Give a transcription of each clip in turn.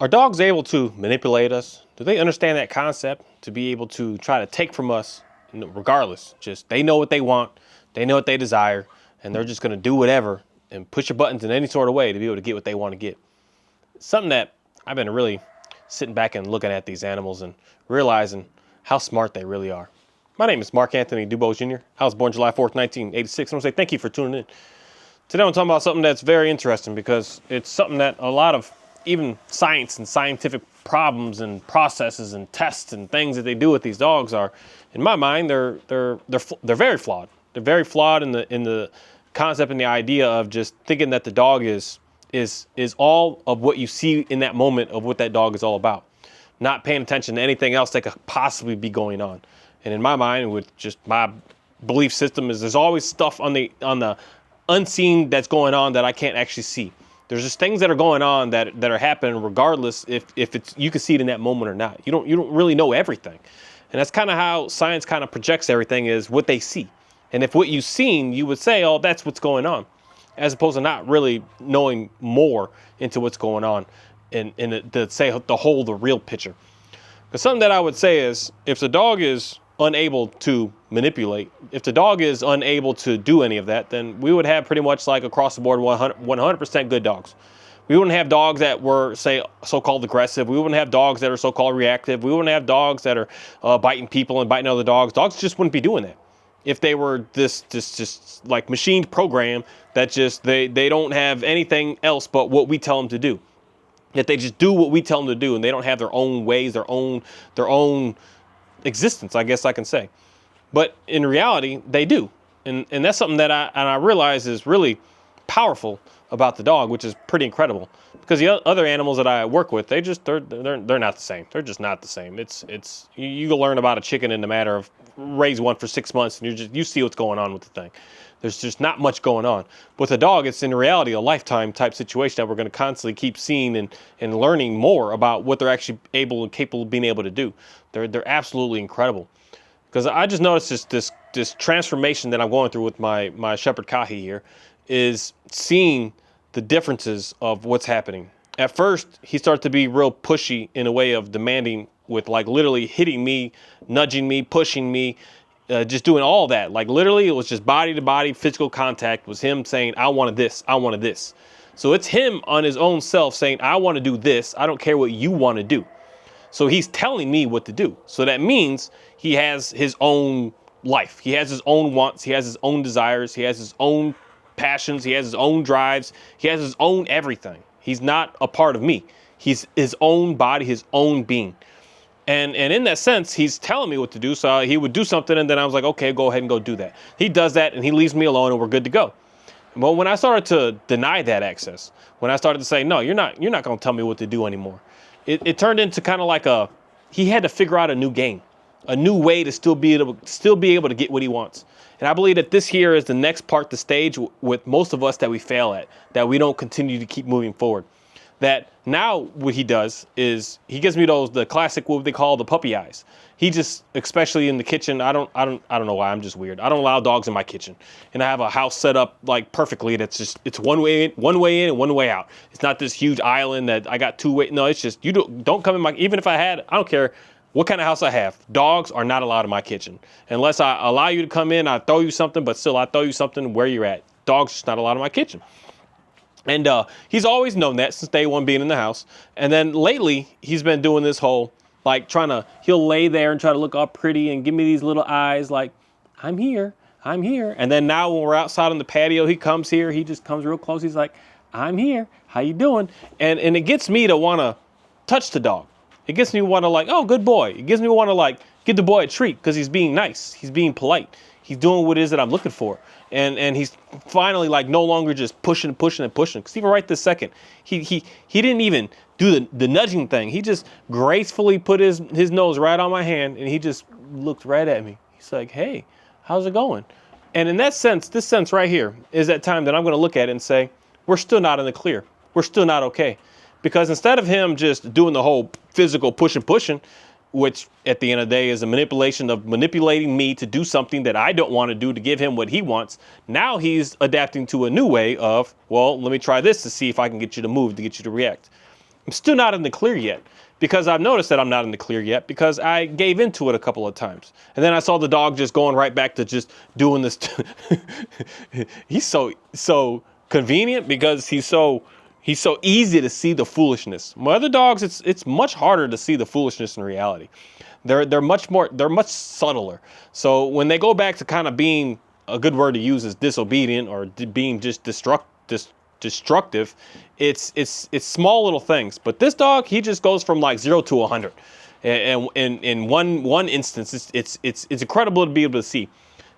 Are dogs able to manipulate us? Do they understand that concept to be able to try to take from us regardless? Just they know what they want, they know what they desire, and they're just going to do whatever and push your buttons in any sort of way to be able to get what they want to get. Something that I've been really sitting back and looking at these animals and realizing how smart they really are. My name is Mark Anthony Dubose Jr. I was born July 4th, 1986. I want to say thank you for tuning in. Today I'm talking about something that's very interesting because it's something that a lot of even science and scientific problems and processes and tests and things that they do with these dogs are, in my mind, they're very flawed. They're very flawed in the concept and the idea of just thinking that the dog is all of what you see in that moment of what that dog is all about, not paying attention to anything else that could possibly be going on. And in my mind, with just my belief system, is there's always stuff on the unseen that's going on that I can't actually see. There's just things that are going on that are happening regardless if it's you can see it in that moment or not. You don't really know everything. And that's kind of how science kind of projects everything, is what they see. And if what you've seen, you would say, oh, that's what's going on, as opposed to not really knowing more into what's going on and to say the real picture. Because something that I would say is, if the dog is unable to manipulate, if the dog is unable to do any of that, then we would have pretty much like across the board 100% good dogs. We wouldn't have dogs that were, say, so-called aggressive. We wouldn't have dogs that are so-called reactive. We wouldn't have dogs that are biting people and biting other dogs. Dogs just wouldn't be doing that if they were this just like machined program that just they don't have anything else but what we tell them to do. That they just do what we tell them to do, and they don't have their own ways, their own existence, I guess I can say. But in reality, they do. And that's something that I realize is really powerful about the dog, which is pretty incredible. Because the other animals that I work with, they're not the same. They're just not the same. You can learn about a chicken in the matter of raise one for 6 months and you see what's going on with the thing. There's just not much going on. With a dog, it's in reality a lifetime type situation that we're going to constantly keep seeing and learning more about what they're actually able and capable of being able to do. They're absolutely incredible. Because I just noticed this transformation that I'm going through with my Shepherd Kahi here, is seeing the differences of what's happening. At first, he started to be real pushy in a way of demanding, with like literally hitting me, nudging me, pushing me, just doing all that. Like literally, it was just body to body physical contact. Was him saying, I wanted this, I wanted this. So it's him on his own self saying, I want to do this. I don't care what you want to do. So he's telling me what to do. So that means he has his own life. He has his own wants. He has his own desires. He has his own passions. He has his own drives. He has his own everything. He's not a part of me. He's his own body, his own being. And in that sense, he's telling me what to do. So he would do something, and then I was like, okay, go ahead and go do that. He does that, and he leaves me alone, and we're good to go. But when I started to deny that access, when I started to say, no, you're not going to tell me what to do anymore, it turned into kind of like he had to figure out a new game, a new way to still be able to get what he wants. And I believe that this here is the next part, the stage with most of us that we fail at, that we don't continue to keep moving forward. That now what he does is he gives me the classic, what they call the puppy eyes. He just, especially in the kitchen, I don't know why, I'm just weird. I don't allow dogs in my kitchen. And I have a house set up like perfectly it's one way in and one way out. It's not this huge island that I got two way. No, it's just, you don't come in my, even if I don't care what kind of house I have. Dogs are not allowed in my kitchen. Unless I allow you to come in, I throw you something, but still I throw you something where you're at. Dogs just not allowed in my kitchen. And he's always known that since day one being in the house. And then lately, he's been doing this whole, like he'll lay there and try to look all pretty and give me these little eyes like, I'm here, I'm here. And then now when we're outside on the patio, he comes here, he just comes real close. He's like, I'm here, how you doing? And it gets me to want to touch the dog. It gets me to want to like, oh, good boy. It gets me to want to like, give the boy a treat because he's being nice. He's being polite. He's doing what it is that I'm looking for. And he's finally like no longer just pushing. Because even right this second, he didn't even do the nudging thing. He just gracefully put his nose right on my hand and he just looked right at me. He's like, hey, how's it going? And in that sense, this sense right here is that time that I'm going to look at it and say, we're still not in the clear. We're still not okay. Because instead of him just doing the whole physical pushing, which at the end of the day is a manipulation of manipulating me to do something that I don't want to do to give him what he wants. Now he's adapting to a new way of, well, let me try this to see if I can get you to move, to get you to react. I'm still not in the clear yet, because I've noticed that I'm not in the clear yet because I gave into it a couple of times. And then I saw the dog just going right back to just doing this. He's so convenient because he's so easy to see the foolishness. My other dogs, it's much harder to see the foolishness in reality. They're much subtler. So when they go back to kind of being, a good word to use is disobedient, or being just destructive, it's small little things. But this dog, he just goes from like 0 to 100, and in one instance, it's incredible to be able to see.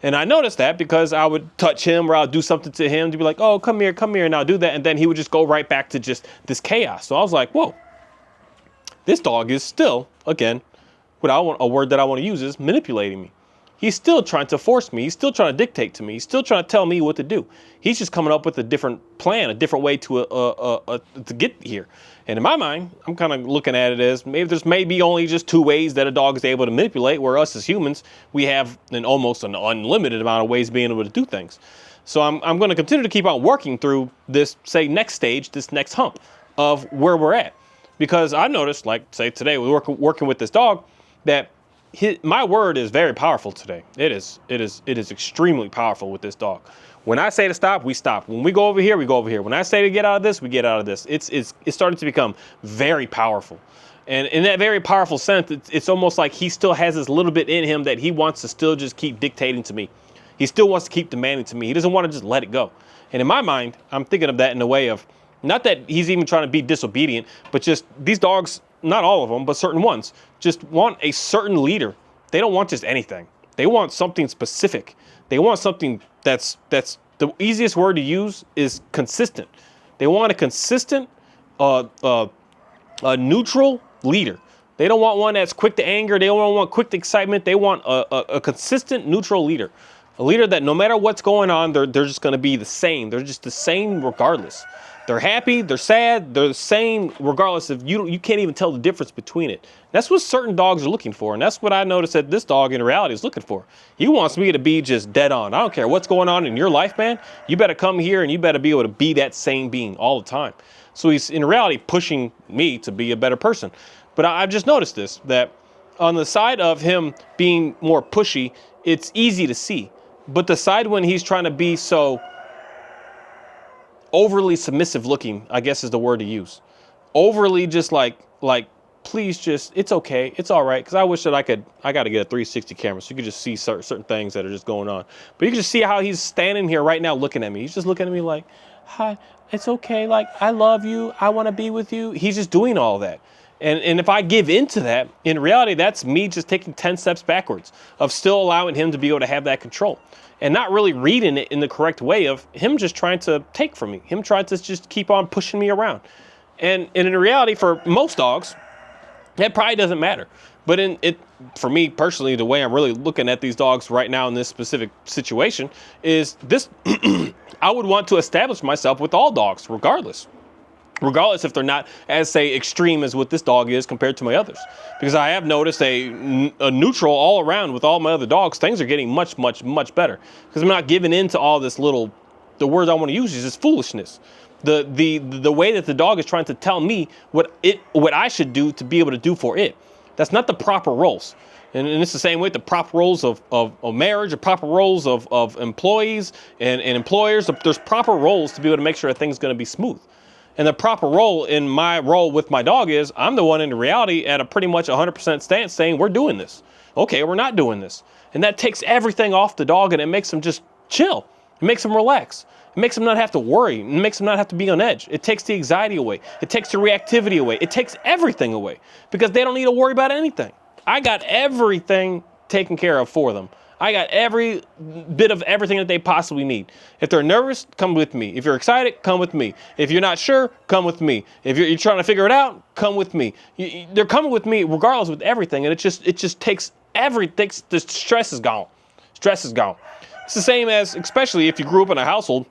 And I noticed that because I would touch him, or I'll do something to him to be like, oh, come here, and I'll do that, and then he would just go right back to just this chaos. So I was like, whoa, this dog is still, again, a word that I want to use is manipulating me. He's still trying to force me. He's still trying to dictate to me. He's still trying to tell me what to do. He's just coming up with a different plan, a different way to get here. And in my mind, I'm kind of looking at it as maybe only just 2 ways that a dog is able to manipulate, where us as humans, we have almost an unlimited amount of ways being able to do things. So I'm going to continue to keep on working through this, say, next stage, this next hump of where we're at. Because I noticed, like, say, today, we're working with this dog, that my word is very powerful today. It is extremely powerful with this dog. When I say to stop, we stop. When we go over here, we go over here. When I say to get out of this, we get out of this. It's starting to become very powerful. And in that very powerful sense, it's almost like he still has this little bit in him that he wants to still just keep dictating to me. He still wants to keep demanding to me. He doesn't want to just let it go. And in my mind, I'm thinking of that in a way of, not that he's even trying to be disobedient, but just these dogs, not all of them, but certain ones, just want a certain leader. They don't want just anything. They want something specific. They want something that's the easiest word to use is consistent. They want a consistent, a neutral leader. They don't want one that's quick to anger. They don't want quick to excitement. They want a consistent, neutral leader. A leader that no matter what's going on, they're just going to be the same. They're just the same regardless. They're happy, they're sad, they're the same regardless of, you can't even tell the difference between it. That's what certain dogs are looking for, and that's what I noticed that this dog in reality is looking for. He wants me to be just dead on. I don't care what's going on in your life, man. You better come here and you better be able to be that same being all the time. So he's in reality pushing me to be a better person. But I've just noticed this, that on the side of him being more pushy, it's easy to see. But the side when he's trying to be so overly submissive looking, I guess is the word to use. Overly just like, please just, it's okay, it's all right. Because I wish that I got to get a 360 camera so you could just see certain things that are just going on. But you can just see how he's standing here right now looking at me. He's just looking at me like, hi, it's okay. Like, I love you. I want to be with you. He's just doing all that. And if I give into that, in reality, that's me just taking 10 steps backwards of still allowing him to be able to have that control. And not really reading it in the correct way of him just trying to take from me. Him trying to just keep on pushing me around. And in reality, for most dogs, that probably doesn't matter. But for me personally, the way I'm really looking at these dogs right now in this specific situation is this, I would want to establish myself with all dogs, regardless if they're not as, say, extreme as what this dog is compared to my others. Because I have noticed a neutral all around with all my other dogs, things are getting much, much, much better. Because I'm not giving in to all this the word I want to use is just foolishness. The way that the dog is trying to tell me what I should do to be able to do for it. That's not the proper roles. And it's the same way, the proper roles of marriage, the proper roles of employees and employers. There's proper roles to be able to make sure that things going to be smooth. And the proper role in my role with my dog is I'm the one in reality at a pretty much 100% stance saying we're doing this. Okay, we're not doing this. And that takes everything off the dog and it makes him just chill. It makes him relax. It makes him not have to worry. It makes him not have to be on edge. It takes the anxiety away. It takes the reactivity away. It takes everything away because they don't need to worry about anything. I got everything taken care of for them. I got every bit of everything that they possibly need. If they're nervous, come with me. If you're excited, come with me. If you're not sure, come with me. If you're trying to figure it out, come with me. They're coming with me regardless with everything. And it just takes everything. The stress is gone. Stress is gone. It's the same as, especially if you grew up in a household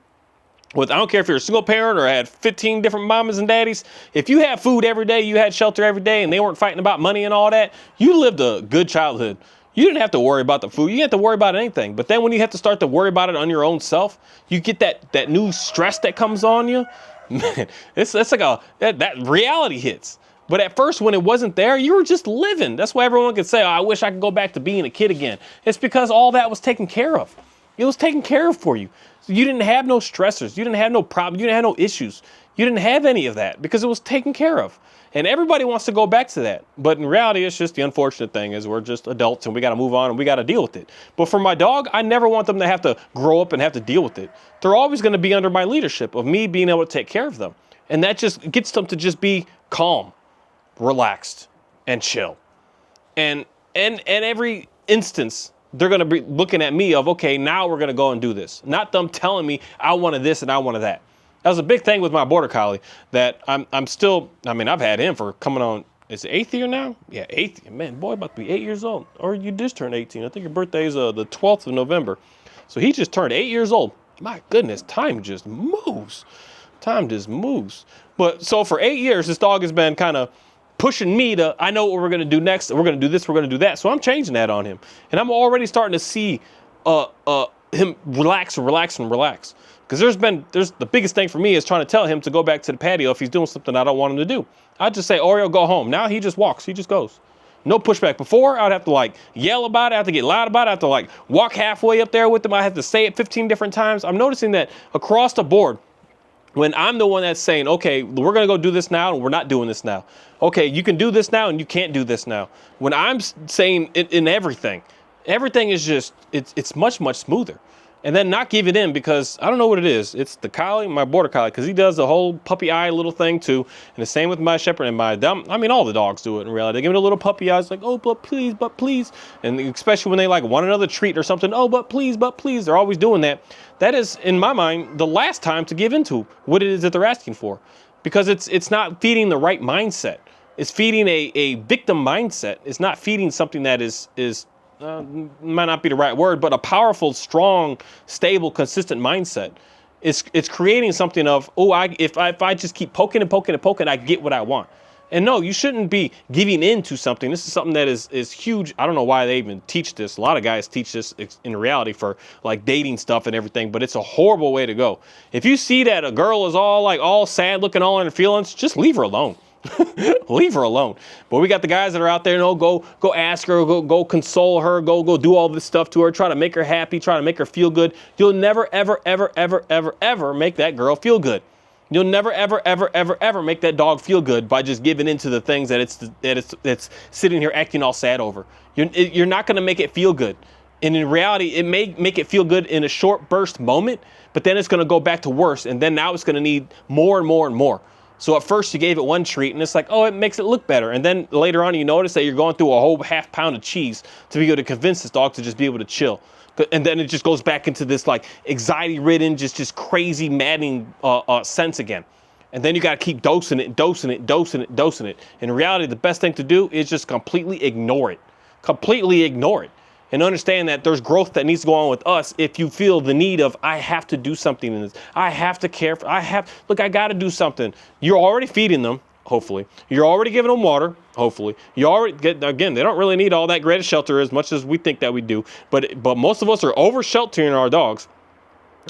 with, I don't care if you're a single parent or had 15 different mamas and daddies. If you had food every day, you had shelter every day, and they weren't fighting about money and all that, you lived a good childhood. You didn't have to worry about the food. You didn't have to worry about anything. But then when you have to start to worry about it on your own self, you get that new stress that comes on you. Man, it's like that reality hits. But at first, when it wasn't there, you were just living. That's why everyone could say, oh, I wish I could go back to being a kid again. It's because all that was taken care of. It was taken care of for you. So you didn't have no stressors. You didn't have no problems. You didn't have no issues. You didn't have any of that because it was taken care of. And everybody wants to go back to that. But in reality, it's just the unfortunate thing is we're just adults and we got to move on and we got to deal with it. But for my dog, I never want them to have to grow up and have to deal with it. They're always going to be under my leadership of me being able to take care of them. And that just gets them to just be calm, relaxed, and chill. And every instance, they're going to be looking at me of, okay, now we're going to go and do this. Not them telling me I wanted this and I wanted that. That was a big thing with my Border Collie that I'm still, I mean, I've had him for coming on, is it 8th year now? Yeah, 8th year. Man, boy, about to be 8 years old. Or you just turned 18. I think your birthday is the 12th of November. So he just turned 8 years old. My goodness, time just moves. Time just moves. But so for 8 years, this dog has been kind of pushing me to, I know what we're going to do next. We're going to do this, we're going to do that. So I'm changing that on him. And I'm already starting to see him relax. Because there's the biggest thing for me is trying to tell him to go back to the patio if he's doing something I don't want him to do. I just say, Oreo, go home. Now he just walks. He just goes. No pushback. Before, I'd have to like yell about it. I have to get loud about it. I have to like walk halfway up there with him. I have to say it 15 different times. I'm noticing that across the board, when I'm the one that's saying, okay, we're going to go do this now and we're not doing this now. Okay, you can do this now and you can't do this now. When I'm saying in everything is just, it's much, much smoother. And then not give it in because I don't know what it is. It's the collie, my Border Collie, because he does the whole puppy eye little thing too. And the same with my Shepherd and all the dogs do it in reality. They give it a little puppy eyes like, oh, but please. And especially when they like want another treat or something. Oh, but please. They're always doing that. That is, in my mind, the last time to give into what it is that they're asking for. Because it's not feeding the right mindset. It's feeding a victim mindset. It's not feeding something that is might not be the right word, but a powerful, strong, stable, consistent mindset. It's creating something of, if I just keep poking, I get what I want. And no, you shouldn't be giving in to something. This is something that is huge. I don't know why they even teach this. A lot of guys teach this in reality for like dating stuff and everything, but it's a horrible way to go. If you see that a girl is all sad looking, all in her feelings, just leave her alone. Leave her alone. But we got the guys that are out there, go ask her, go console her, go do all this stuff to her, try to make her happy, try to make her feel good. You'll never, ever make that girl feel good. You'll never, ever make that dog feel good by just giving into the things that it's sitting here acting all sad over. You're not going to make it feel good. And in reality, it may make it feel good in a short burst moment, but then it's going to go back to worse. And then now it's going to need more and more and more. So at first you gave it one treat and it's like, oh, it makes it look better. And then later on you notice that you're going through a whole half pound of cheese to be able to convince this dog to just be able to chill. And then it just goes back into this like anxiety ridden, just crazy, maddening sense again. And then you got to keep dosing it. In reality, the best thing to do is just completely ignore it. And understand that there's growth that needs to go on with us if you feel the need of, I have to do something in this. I have to care for, I got to do something. You're already feeding them, hopefully. You're already giving them water, hopefully. You already again, they don't really need all that great shelter as much as we think that we do. But most of us are over sheltering our dogs.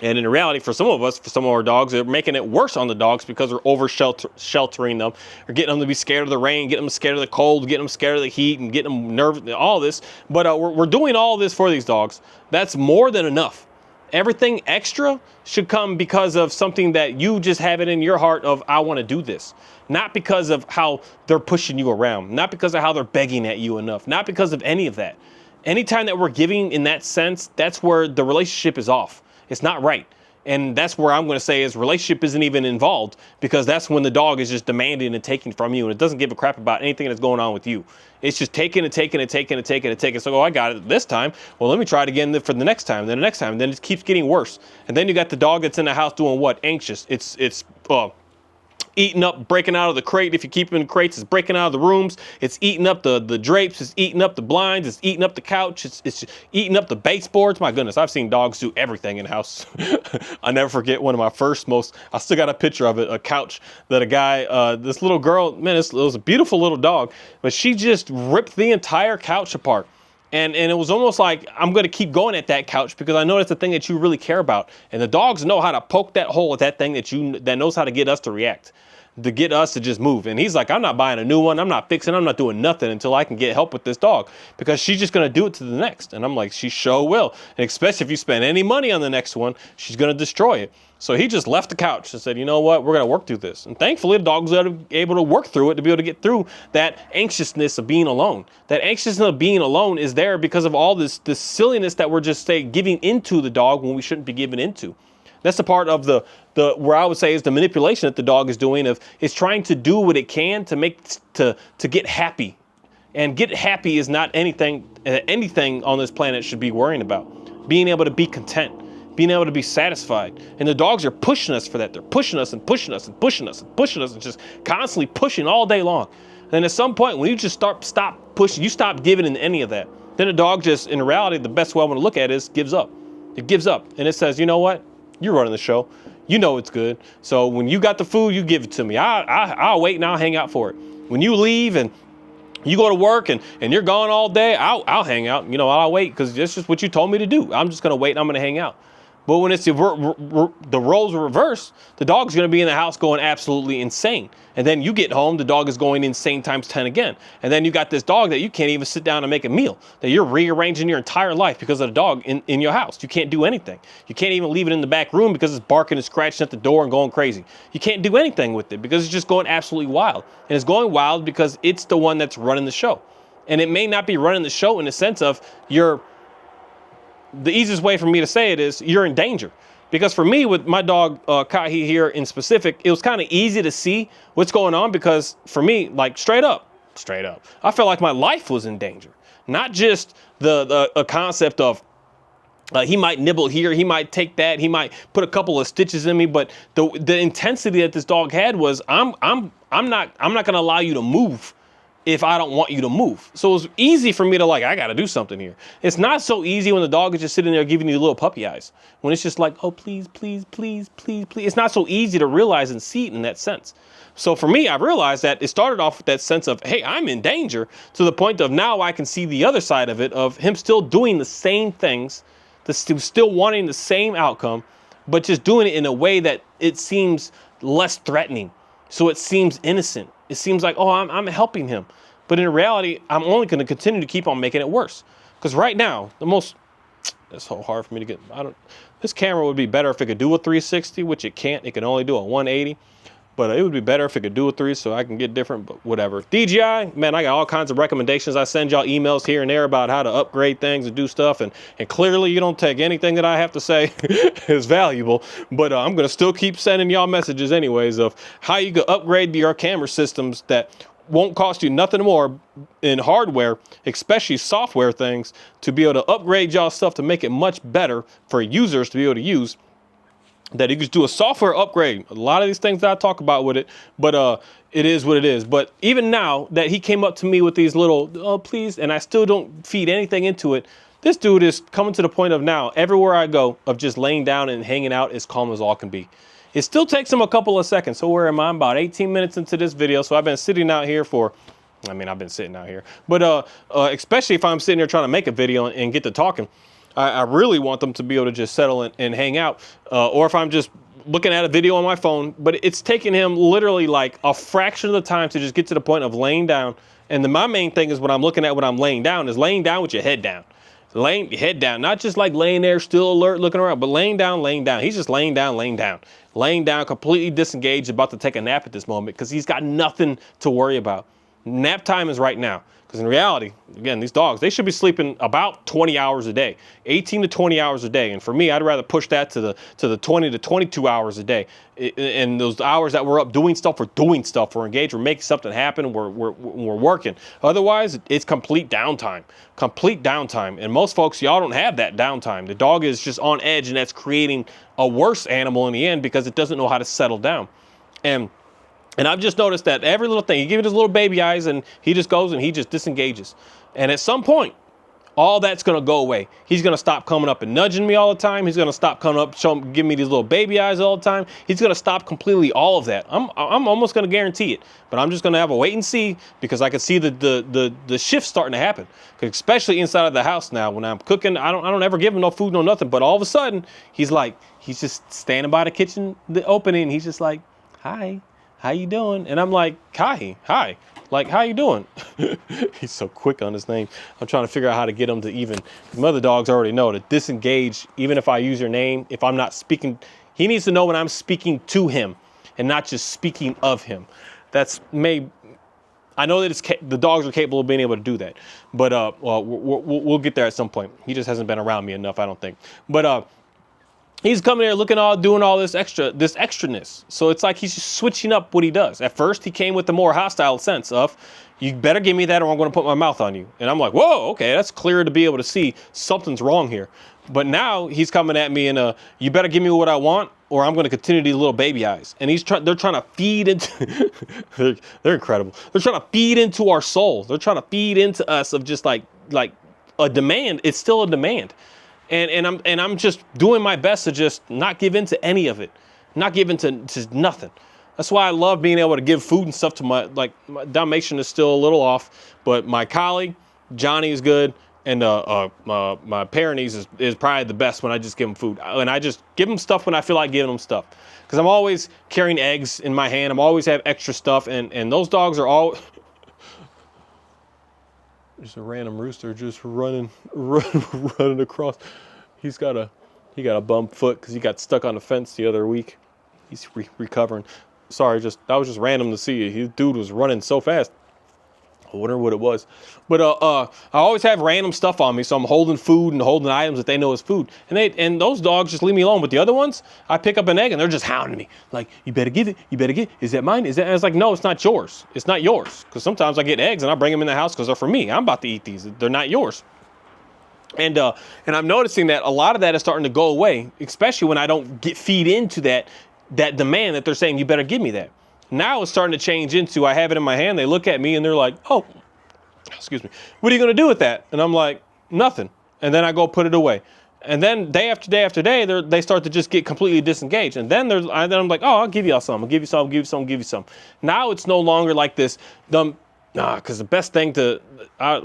And in reality, for some of our dogs, they're making it worse on the dogs because we're over sheltering them, or getting them to be scared of the rain, getting them scared of the cold, getting them scared of the heat, and getting them nervous, all this. But we're doing all this for these dogs. That's more than enough. Everything extra should come because of something that you just have it in your heart of, I want to do this. Not because of how they're pushing you around, not because of how they're begging at you enough, not because of any of that. Anytime that we're giving in that sense, that's where the relationship is off. It's not right. And that's where I'm going to say is relationship isn't even involved, because that's when the dog is just demanding and taking from you. And it doesn't give a crap about anything that's going on with you. It's just taking. So, I got it this time. Well, let me try it again for the next time, then the next time. And then it keeps getting worse. And then you got the dog that's in the house doing what? Anxious. It's eating up, breaking out of the crate. If you keep them in crates, it's breaking out of the rooms. It's eating up the drapes. It's eating up the blinds. It's eating up the couch. It's eating up the baseboards. My goodness, I've seen dogs do everything in house. I never forget one of my I still got a picture of it, a couch that a guy, this little girl, man, it was a beautiful little dog, but she just ripped the entire couch apart. And it was almost like, I'm going to keep going at that couch because I know that's the thing that you really care about. And the dogs know how to poke that hole at that thing that knows how to get us to react, to get us to just move. And he's like, I'm not buying a new one. I'm not fixing. I'm not doing nothing until I can get help with this dog, because she's just going to do it to the next. And I'm like, she sure will. And especially if you spend any money on the next one, she's going to destroy it. So he just left the couch and said, you know what, we're going to work through this. And thankfully, the dog was able to work through it, to be able to get through that anxiousness of being alone. That anxiousness of being alone is there because of all this silliness that we're just giving into the dog when we shouldn't be giving into. That's the part of the where I would say is the manipulation that the dog is doing, of it's trying to do what it can to get happy. And get happy is not anything on this planet should be worrying about. Being able to be content, being able to be satisfied. And the dogs are pushing us for that. They're pushing us and pushing us and pushing us and pushing us and just constantly pushing all day long. And at some point, when you just stop pushing, you stop giving in any of that, then the dog just, in reality, the best way I want to look at it is gives up. It gives up. And it says, you know what? You're running the show. You know it's good. So when you got the food, you give it to me. I'll wait and I'll hang out for it. When you leave and you go to work and you're gone all day, I'll hang out. You know, I'll wait because that's just what you told me to do. I'm just going to wait and I'm going to hang out. But when it's the roles are reversed, the dog's going to be in the house going absolutely insane. And then you get home, the dog is going insane times 10 again. And then you got this dog that you can't even sit down and make a meal, that you're rearranging your entire life because of the dog in your house. You can't do anything. You can't even leave it in the back room because it's barking and scratching at the door and going crazy. You can't do anything with it because it's just going absolutely wild. And it's going wild because it's the one that's running the show. And it may not be running the show in the sense of the easiest way for me to say it is you're in danger. Because for me, with my dog, Kahi here in specific, it was kind of easy to see what's going on because for me, like straight up, I felt like my life was in danger. Not just the concept of he might nibble here, he might take that, he might put a couple of stitches in me, but the intensity that this dog had was I'm not going to allow you to move if I don't want you to move. So it was easy for me to I got to do something here. It's not so easy when the dog is just sitting there giving you little puppy eyes. When it's just like, oh, please, please, please, please, please. It's not so easy to realize and see it in that sense. So for me, I realized that it started off with that sense of, hey, I'm in danger, to the point of now I can see the other side of it, of him still doing the same things, still wanting the same outcome, but just doing it in a way that it seems less threatening. So it seems innocent. It seems like, oh, I'm helping him. But in reality, I'm only going to continue to keep on making it worse. Because right now, that's so hard for me to get, this camera would be better if it could do a 360, which it can't. It can only do a 180. But it would be better if it could do a 3 so I can get different, but whatever. DJI, man, I got all kinds of recommendations. I send y'all emails here and there about how to upgrade things and do stuff. And clearly you don't take anything that I have to say as valuable. But I'm going to still keep sending y'all messages anyways of how you can upgrade your camera systems that won't cost you nothing more in hardware, especially software things, to be able to upgrade y'all stuff to make it much better for users to be able to use. That you could do a software upgrade. A lot of these things that I talk about with it, but it is what it is. But even now that he came up to me with these little, oh, please, and I still don't feed anything into it, this dude is coming to the point of now, everywhere I go, of just laying down and hanging out as calm as all can be. It still takes him a couple of seconds. So where am I? I'm about 18 minutes into this video. So I've been sitting out here I've been sitting out here. But especially if I'm sitting here trying to make a video and get to talking, I really want them to be able to just settle and hang out. Or if I'm just looking at a video on my phone, but it's taking him literally like a fraction of the time to just get to the point of laying down. And my main thing is when I'm looking at when I'm laying down is laying down with your head down. Laying your head down, not just like laying there still alert looking around, but laying down. He's just laying down, completely disengaged, about to take a nap at this moment because he's got nothing to worry about. Nap time is right now. Because in reality, again, these dogs, they should be sleeping about 20 hours a day, 18 to 20 hours a day. And for me, I'd rather push that to the 20 to 22 hours a day. And those hours that we're up doing stuff, we're engaged, we're making something happen, we're working. Otherwise, it's complete downtime. And most folks, y'all don't have that downtime. The dog is just on edge, and that's creating a worse animal in the end because it doesn't know how to settle down. And I've just noticed that every little thing, you give it his little baby eyes and he just goes and he just disengages. And at some point, all that's going to go away. He's going to stop coming up and nudging me all the time. He's going to stop coming up, giving me these little baby eyes all the time. He's going to stop completely all of that. I'm almost going to guarantee it, but I'm just going to have a wait and see, because I can see the shift starting to happen. Especially inside of the house now, when I'm cooking, I don't ever give him no food, no nothing. But all of a sudden, he's just standing by the opening. He's just like, "Hi, how you doing?" And I'm like, hi. Like, how you doing? He's so quick on his name. I'm trying to figure out how to get him to even, my other dogs already know to disengage. Even if I use your name, if I'm not speaking, he needs to know when I'm speaking to him and not just speaking of him. I know that the dogs are capable of being able to do that, but we'll get there at some point. He just hasn't been around me enough, I don't think. But he's coming here doing all this extraness. So it's like he's just switching up what he does. At first, he came with the more hostile sense of, you better give me that or I'm going to put my mouth on you. And I'm like, whoa, okay, that's clear to be able to see something's wrong here. But now he's coming at me in you better give me what I want or I'm going to continue these little baby eyes. And they're trying to feed into, they're incredible. They're trying to feed into our soul. They're trying to feed into us of just like a demand. It's still a demand. And I'm just doing my best to just not give in to any of it, not give in to nothing. That's why I love being able to give food and stuff to my Dalmatian is still a little off, but my collie, Johnny, is good, and my Pyrenees is probably the best when I just give him food. And I just give him stuff when I feel like giving him stuff, because I'm always carrying eggs in my hand. I'm always have extra stuff, and those dogs are all. Just a random rooster just running across. He got a bum foot because he got stuck on the fence the other week. He's recovering. Sorry, that was just random to see. His dude was running so fast. I wonder what it was. But I always have random stuff on me, so I'm holding food and holding items that they know is food. And those dogs just leave me alone. But the other ones, I pick up an egg and they're just hounding me. Like, you better give it. You better get it. Is that mine? Is that? And it's like, no, it's not yours. It's not yours. Because sometimes I get eggs and I bring them in the house because they're for me. I'm about to eat these. They're not yours. And I'm noticing that a lot of that is starting to go away, especially when I don't feed into that demand that they're saying, you better give me that. Now it's starting to change into, I have it in my hand, they look at me and they're like, oh, excuse me, what are you going to do with that? And I'm like, nothing. And then I go put it away. And then day after day after day, they start to just get completely disengaged. And then I'm like, oh, I'll give y'all some. I'll give you some, give you some, give you some. Now it's no longer like this dumb, because the best thing I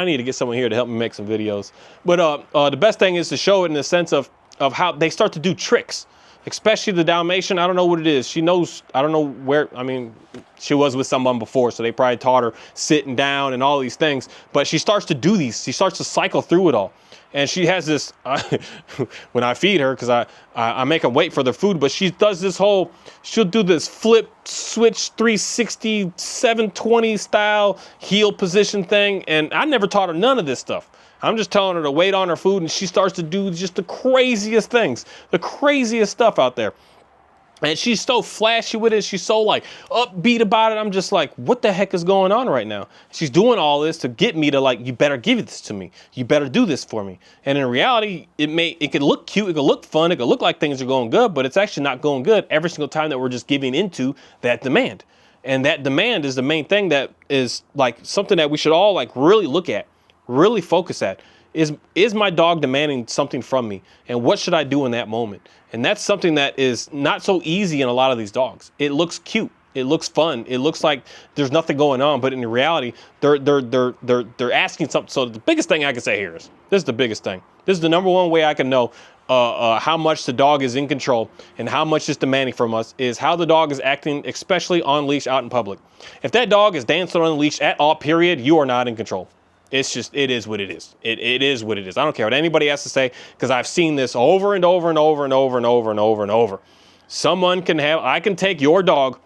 need to get someone here to help me make some videos. But the best thing is to show it in the sense of how they start to do tricks. Especially the Dalmatian, I don't know what it is. She knows, I don't know where, she was with someone before, so they probably taught her sitting down and all these things. But she starts to do these. She starts to cycle through it all. And she has this, when I feed her, because I make them wait for their food, but she does this she'll do this flip, switch, 360, 720 style heel position thing. And I never taught her none of this stuff. I'm just telling her to wait on her food, and she starts to do just the craziest things, the craziest stuff out there. And she's so flashy with it. She's so upbeat about it. I'm just like, what the heck is going on right now? She's doing all this to get me to you better give this to me. You better do this for me. And in reality, it could look cute. It could look fun. It could look like things are going good, but it's actually not going good every single time that we're just giving into that demand. And that demand is the main thing that is something that we should all really look at. Really focus at is my dog demanding something from me, and what should I do in that moment? And that's something that is not so easy in a lot of these dogs. It looks cute, it looks fun, it looks like there's nothing going on, but in reality, they're asking something. So the biggest thing I can say here is this is the biggest thing. This is the number one way I can know how much the dog is in control and how much it's demanding from us is how the dog is acting, especially on leash out in public. If that dog is dancing on the leash at all, period, you are not in control. It's just, it is what it is. It is what it is. I don't care what anybody has to say, because I've seen this over and over and over and over and over and over and over. I can take your dog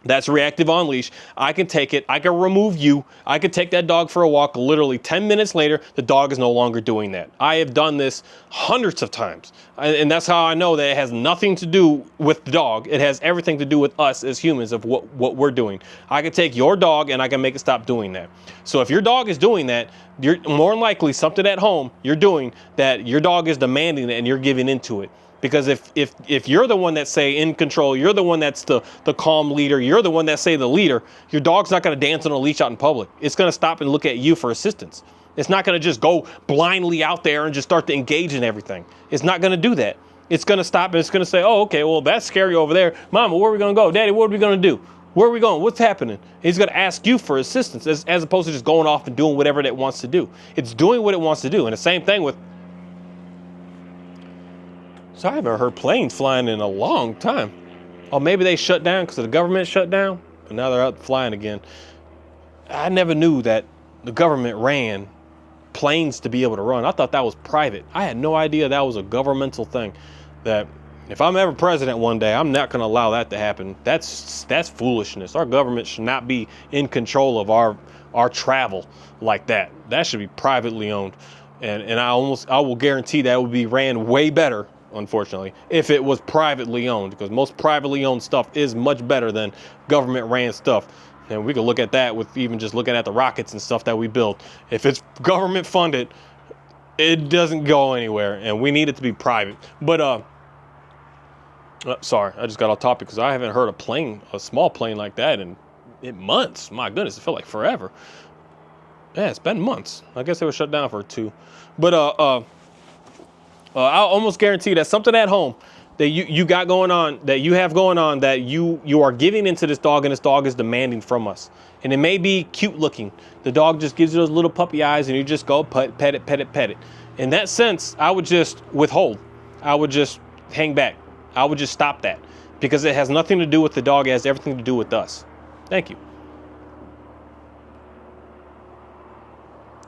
that's reactive on leash. I can take it. I can remove you. I can take that dog for a walk. Literally 10 minutes later, the dog is no longer doing that. I have done this hundreds of times. And that's how I know that it has nothing to do with the dog. It has everything to do with us as humans of what we're doing. I can take your dog and I can make it stop doing that. So if your dog is doing that, you're more than likely something at home you're doing that your dog is demanding it and you're giving into it. Because if you're the one that's say in control, you're the one that's the calm leader, you're the one that's say the leader, your dog's not going to dance on a leash out in public. It's going to stop and look at you for assistance. It's not going to just go blindly out there and just start to engage in everything. It's not going to do that. It's going to stop and it's going to say, oh, okay, well, that's scary over there. Mama, where are we going to go? Daddy, what are we going to do? Where are we going? What's happening? He's going to ask you for assistance as opposed to just going off and doing whatever it wants to do. It's doing what it wants to do. And the same thing with... So I haven't heard planes flying in a long time. Oh, maybe they shut down because the government shut down, but now they're out flying again. I never knew that the government ran planes to be able to run. I thought that was private. I had no idea that was a governmental thing. That if I'm ever president one day, I'm not going to allow that to happen. That's foolishness. Our government should not be in control of our travel like that. That should be privately owned. And I will guarantee that it would be ran way better, unfortunately, if it was privately owned, because most privately owned stuff is much better than government ran stuff. And we could look at that with even just looking at the rockets and stuff that we build. If it's government funded, it doesn't go anywhere, and we need it to be private. But sorry, I just got off topic because I haven't heard a small plane like that in months. My goodness, it felt like forever. Yeah, it's been months. I guess they were shut down for 2. But I'll almost guarantee that something at home that you got going on, that you have going on, that you are giving into this dog, and this dog is demanding from us. And it may be cute looking. The dog just gives you those little puppy eyes, and you just go pet it. In that sense, I would just withhold. I would just hang back. I would just stop that, because it has nothing to do with the dog. It has everything to do with us. Thank you.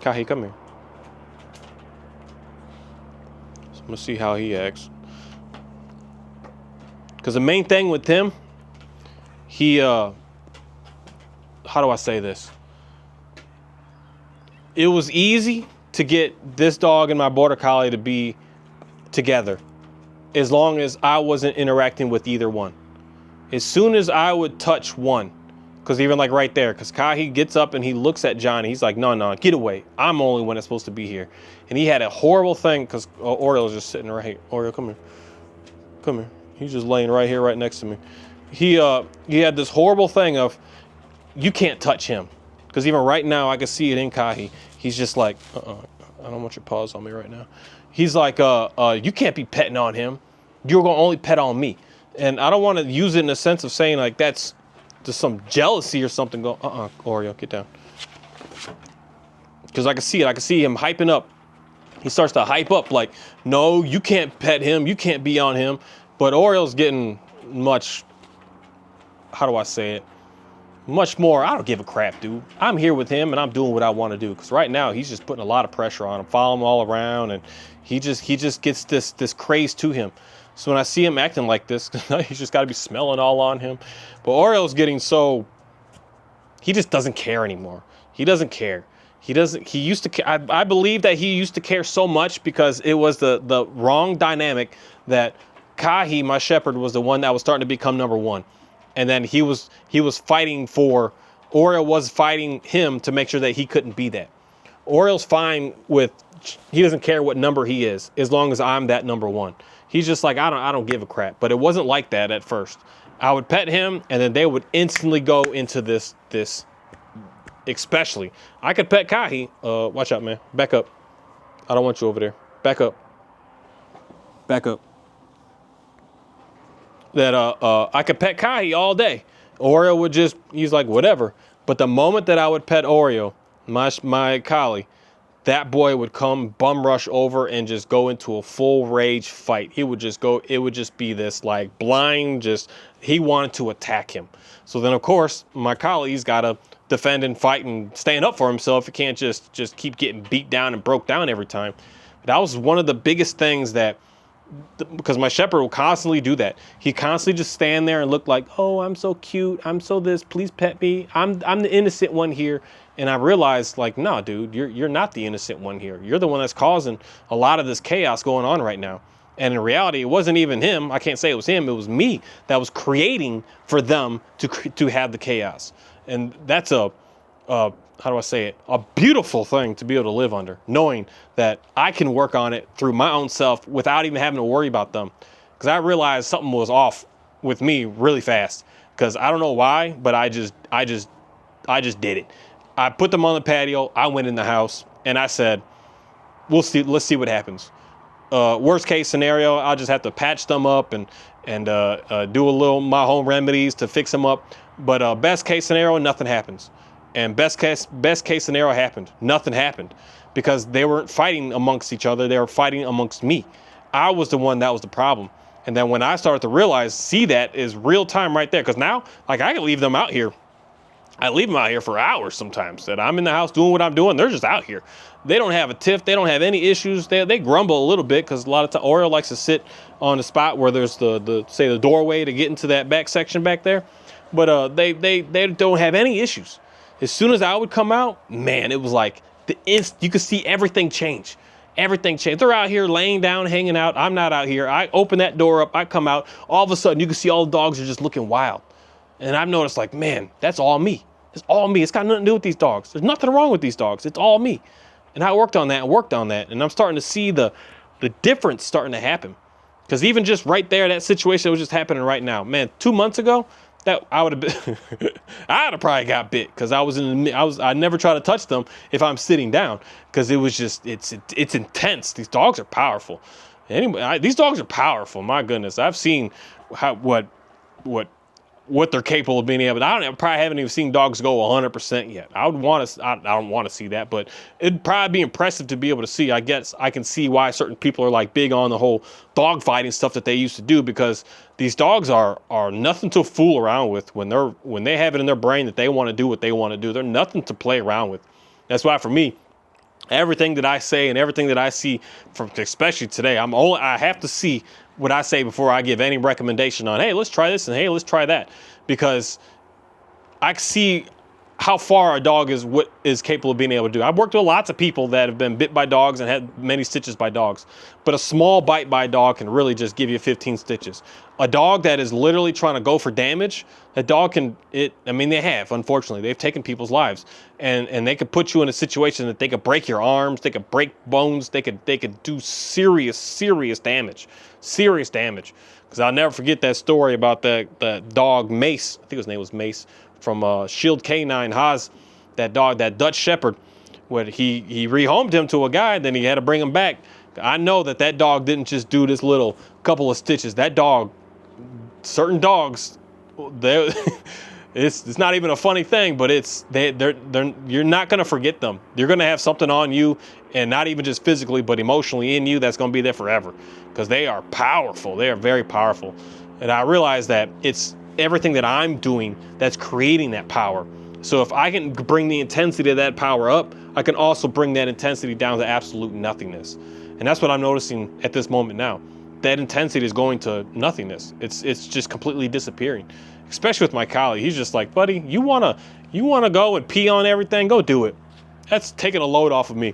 Kahi, come here. So I'm gonna see how he acts. Because the main thing with him, how do I say this? It was easy to get this dog and my border collie to be together as long as I wasn't interacting with either one. As soon as I would touch one, because even like right there, because Kahi gets up and he looks at Johnny. He's like, no, get away. I'm the only one that's supposed to be here. And he had a horrible thing because Oriole's just sitting right here. Oriole, come here. Come here. He's just laying right here, right next to me. He had this horrible thing of, you can't touch him. Because even right now, I can see it in Kahi. He's just like, I don't want your paws on me right now. He's like, you can't be petting on him. You're going to only pet on me. And I don't want to use it in the sense of saying like that's just some jealousy or something. Go, Oreo, get down. Because I can see it. I can see him hyping up. He starts to hype up like, no, you can't pet him. You can't be on him. But Oriole's getting much, how do I say it? Much more, I don't give a crap, dude. I'm here with him and I'm doing what I want to do. Because right now he's just putting a lot of pressure on him, following him all around, and he just gets this craze to him. So when I see him acting like this, he's just got to be smelling all on him. But Oriole's getting so, he just doesn't care anymore. He doesn't care. He used to, I believe that he used to care so much because it was the wrong dynamic that Kahi, my shepherd, was the one that was starting to become number one. And then he was fighting Oriole was fighting him to make sure that he couldn't be that. Oriole's fine with, he doesn't care what number he is as long as I'm that number one. He's just like, I don't give a crap. But it wasn't like that at first. I would pet him and then they would instantly go into this, especially. I could pet Kahi. Watch out, man. Back up. I don't want you over there. Back up. Back up. That I could pet Kahi all day. Oreo would just, he's like, whatever. But the moment that I would pet Oreo, my collie, that boy would come bum rush over and just go into a full rage fight. He would just go, it would just be this like blind, just, he wanted to attack him. So then of course, my collie's got to defend and fight and stand up for himself. He can't just keep getting beat down and broke down every time. That was one of the biggest things that, because my shepherd will constantly do that. He constantly just stand there and look like, oh, I'm so cute. I'm so this, please pet me. I'm the innocent one here. And I realized like, no, dude, you're not the innocent one here. You're the one that's causing a lot of this chaos going on right now. And in reality, it wasn't even him. I can't say it was him. It was me that was creating for them to have the chaos. And that's how do I say it? A beautiful thing to be able to live under, knowing that I can work on it through my own self without even having to worry about them. Because I realized something was off with me really fast. Because I don't know why, but I just did it. I put them on the patio. I went in the house. And I said, we'll see. Let's see what happens. Worst case scenario, I'll just have to patch them up and do a little my home remedies to fix them up. But best case scenario, nothing happens. And best case scenario happened. Nothing happened because they weren't fighting amongst each other. They were fighting amongst me. I was the one that was the problem. And then when I started to realize, see, that is real time right there. Because now, like, I can leave them out here. I leave them out here for hours sometimes. That I'm in the house doing what I'm doing. They're just out here. They don't have a tiff. They don't have any issues. They grumble a little bit because a lot of times Oreo likes to sit on the spot where there's the doorway to get into that back section back there. But they don't have any issues. As soon as I would come out, man, it was like you could see everything change. Everything changed. They're out here laying down, hanging out. I'm not out here. I open that door up. I come out. All of a sudden, you can see all the dogs are just looking wild. And I've noticed, like, man, that's all me. It's all me. It's got nothing to do with these dogs. There's nothing wrong with these dogs. It's all me. And I worked on that and worked on that. And I'm starting to see the difference starting to happen. Because even just right there, that situation that was just happening right now, man, 2 months ago, that I would have been, I'd have probably got bit because I never try to touch them if I'm sitting down because it was just, it's intense. These dogs are powerful. Anyway, these dogs are powerful. My goodness. I've seen what they're capable of being able to. Probably haven't even seen dogs go 100% yet. I don't want to see that, but it'd probably be impressive to be able to see. I guess I can see why certain people are like big on the whole dog fighting stuff that they used to do because these dogs are nothing to fool around with when they have it in their brain that they want to do what they want to do. They're nothing to play around with. That's why for me, everything that I say and everything that I see from, especially today, I have to see what I say before I give any recommendation on, hey, let's try this and hey, let's try that. Because I see how far a dog is capable of being able to do. I've worked with lots of people that have been bit by dogs and had many stitches by dogs. But a small bite by a dog can really just give you 15 stitches. A dog that is literally trying to go for damage, that dog they have, unfortunately. They've taken people's lives. And they could put you in a situation that they could break your arms, they could break bones, they could do serious damage. Serious damage. Because I'll never forget that story about the dog Mace. I think his name was Mace. From Shield K9 Haas, that dog, that Dutch Shepherd, where he rehomed him to a guy, then he had to bring him back. I know that dog didn't just do this little couple of stitches. That dog, certain dogs, it's not even a funny thing, but you're not gonna forget them. You're gonna have something on you, and not even just physically, but emotionally in you that's gonna be there forever, because they are powerful. They are very powerful, and I realize that it's everything that I'm doing that's creating that power. So if I can bring the intensity of that power up, I can also bring that intensity down to absolute nothingness. And that's what I'm noticing at this moment now. That intensity is going to nothingness. It's just completely disappearing. Especially with my colleague. He's just like, buddy, you wanna go and pee on everything? Go do it. That's taking a load off of me.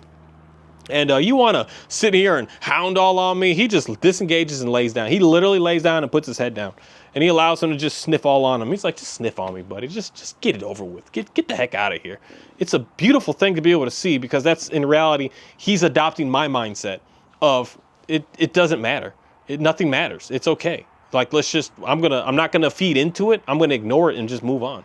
And you want to sit here and hound all on me? He just disengages and lays down. He literally lays down and puts his head down. And he allows him to just sniff all on him. He's like, just sniff on me, buddy. Just get it over with. Get the heck out of here. It's a beautiful thing to be able to see, because that's, in reality, he's adopting my mindset of it doesn't matter. Nothing matters. It's okay. Like, I'm not gonna feed into it. I'm gonna ignore it and just move on.